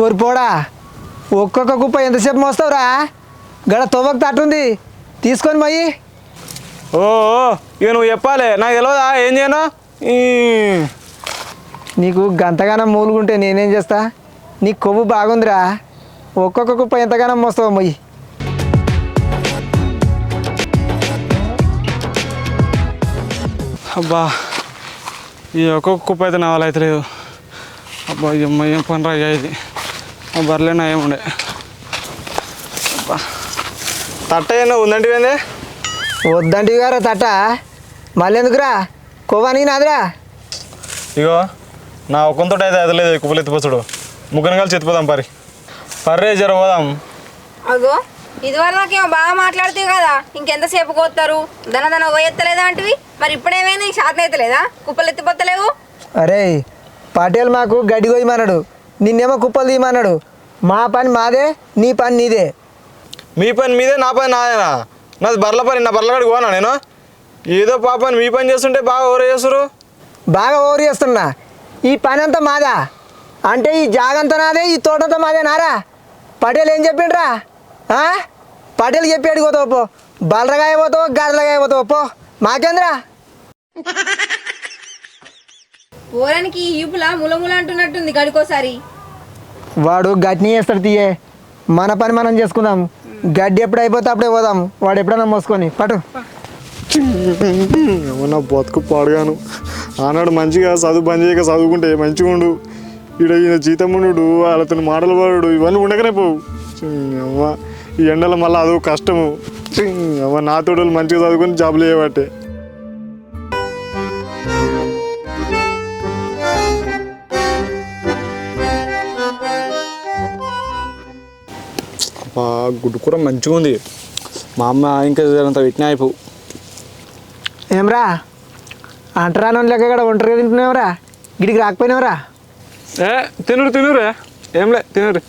ఊరి పోడా ఒక్కొక్క కుప్ప ఎంతసేపు మోస్తావురా? గడ తవ్వకు తట్టుంది తీసుకొని పోయి. ఓ ఇక నువ్వు చెప్పాలి, నాకు తెలియదా ఏం చేయను. నీకు గంతగానం మూలుగుంటే నేనేం చేస్తా? నీకు కొవ్వు బాగుందిరా. ఒక్కొక్క కుప్ప ఎంతగానం మోస్తావు మొయ్యి. అబ్బా ఈ ఒక్కొక్క కుప్ప అయితే నా వల్ల అయితే లేదు. అబ్బా ఏం పని రా ఇది. బర్లేనా ఏముండే. అబ్బా తట్ట ఏమో ఉందంటే ఏంది? వద్దంటివి గారా తట్ట? మళ్ళీ ఎందుకురా? కొవ్వని నాదిరా. ఇగో నా ఒక్కంతో అయితే అది లేదు కుప్పలు ఎత్తిపోతుడు. ముగ్గురు కలిసి ఎత్తిపోదాం పర్రే జర పోదాం. అగో ఇదివరకు నాకేమో బాగా మాట్లాడుతావు కదా, ఇంకెంతసేపు కోస్తారు? దన పోయెత్తలేదా అంటివి, మరి ఇప్పుడేమైంది? నీకు శాతం అయితే లేదా? కుప్పలు ఎత్తిపోతలేవు? అరే పటేల్ మాకు గడ్డి కొయ్యమన్నాడు, నిన్నేమో కుప్పలు తీయమన్నాడు. మా పని మాదే, నీ పని నీదే. మీ పని మీదే, నా పని నాదేనా? నాది బర్ల పని, నా బర్ల కాడికి పోనా నేను? ఏదో పాపని మీ పని చేస్తుంటే బాగా ఓవర్ చేస్తారు. బాగా ఓవర్ చేస్తున్నా. ఈ పని అంతా మాదా అంటే ఈ జాగంతా నాదే, ఈ తోటంతా మాదే నారా? పటేల్ ఏం చెప్పిండ్రా? పటేల్ చెప్పి అడిగిపోతావు పో. బలరగా అయిపోతావు, గడలగా అయిపోతావు పో. మాకేంద్రా? ఓరానికి ఈపులా ములముల అంటున్నట్టుంది గడికోసారి. వాడు గడ్డిని చేస్తాడు తీయే. మన పని మనం చేసుకుందాం. గడ్డి ఎప్పుడు అయిపోతే అప్పుడే పోదాం. వాడు ఎప్పుడైనా మోసుకొని పటు. నా బతుకు పాడుగాను. ఆనాడు మంచిగా చదువు పని చేయక చదువుకుంటే మంచిగా ఉండు. ఈయన జీతముండు, వాళ్ళతో మాటలు పడు, ఇవన్నీ ఉండకనే పోవు. అమ్మ ఈ ఎండలో మళ్ళీ అదో కష్టము. అమ్మ నా తోటలు మంచిగా చదువుకొని జాబులు చేయబట్టే. గుడ్డు కూర మంచిగా ఉంది. మా అమ్మ ఇంకా అంత పెట్టినా అయిపోవు. ఏమరా అంటరాను లెక్క కూడా ఒంటరిగా తింటున్నావురా? గిడికి రాకపోయినావురా? తినురే ఏంలే తినురు.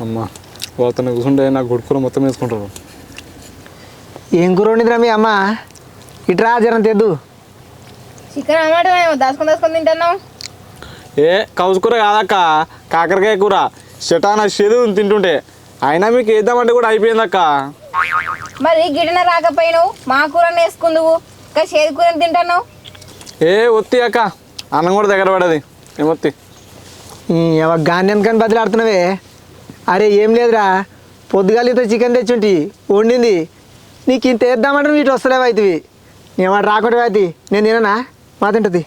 అమ్మ వాళ్ళతో కూర్చుంటే నాకు గుడ్డు కూర మొత్తం వేసుకుంటారు. ఏం కూర వండిదిరా మీ అమ్మ? ఇట్రా జరం తెద్దు. చికెన్ అన్నమాట దాచుకొని తింటున్నావు. కౌసు కూర కాదక్క, కాకరకాయ కూర. షటానా షేదు తింటుంటే అయినా మీకు వేద్దామంటే కూడా అయిపోయిందక్క. మరి గిడన రాకపోయినావు, మా కూరని వేసుకుందువు, ఇంకా చేదు కూరని తింటున్నావు. ఒత్తి అక్క, అన్నం కూడా దగ్గర పడది. ఏమొత్తి గాన్ని ఎందుకని బదిలాడుతున్నావే? అరే ఏం లేదురా, పొద్దుగాలితో చికెన్ తెచ్చుంటి వండింది. నీకు ఇంత వేద్దామంటే వీటి వస్తలేవు అవుతుంది. ఏమంటే రాకుండా అవుతుంది. నేను తిననా? మా తింటుంది.